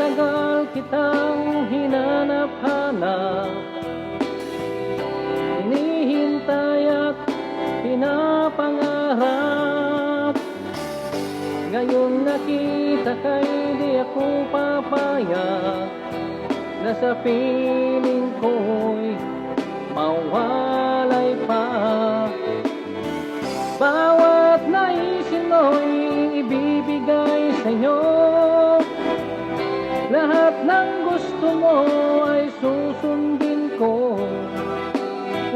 matagal kitang hinanap-hanap, hinihintay at pinapangarap. Ngayon nakita ka'y di ako papayag, na sa piling ko'y mawalay pa. Bawat naisin mo'y ibibigay sa'yo, lahat ng gusto mo ay susundin ko.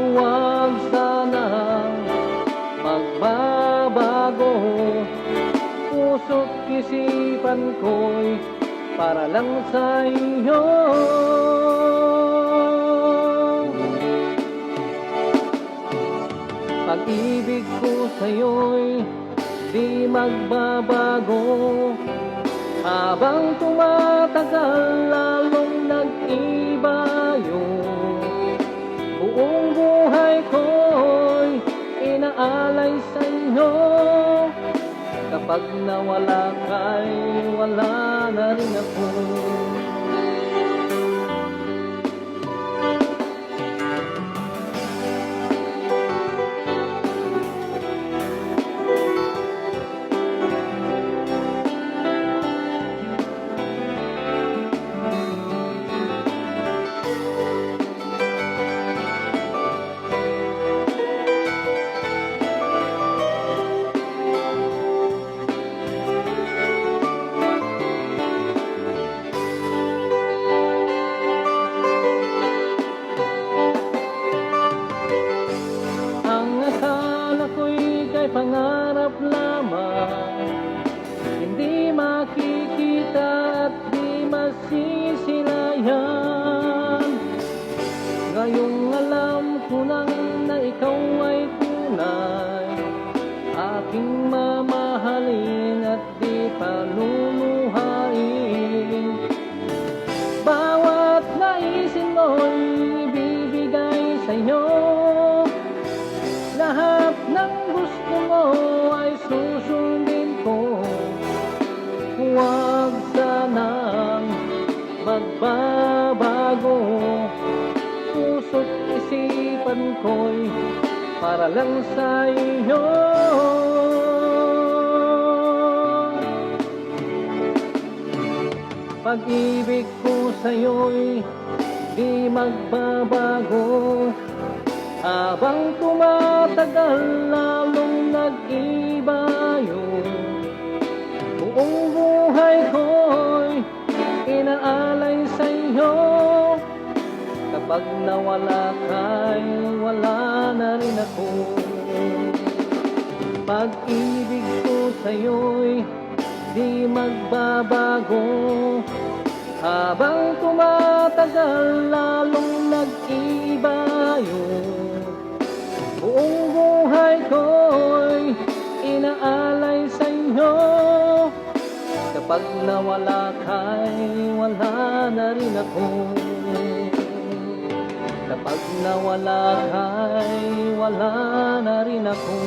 Huwag sanang magbabago, puso't isipan ko'y para lang sa iyo. Pag-ibig ko sa'yo'y di magbabago, habang tumatagal lalong nag-iba yung buong buhay ko'y inaalay sa'yo. Kapag nawala ka'y wala na rin ako. Pangarap lamang, hindi makikita at di masisilayan. Ngayong alam ko nang na ikaw ay tunay, aking mamahalin at di paluluhain. Bawat naisin mo'y ibibigay sa'yo, lahat ng gusto mo ay susundin ko. Huwag sanang magbabago, puso't isipan ko'y para lang sa iyo. Pag-ibig ko sa'yo'y di magbabago, habang tumatagal lalong nag-iba yung buong buhay ko'y inaalay sa'yo. Kapag nawala ka'y wala na rin ako. Pag-ibig ko sa'yo'y di magbabago, habang tumatagal lalong nag-iba yung buong buhay ko'y inaalay sa'yo. Kapag nawala ka'y wala na rin ako. Kapag nawala ka'y wala na rin ako.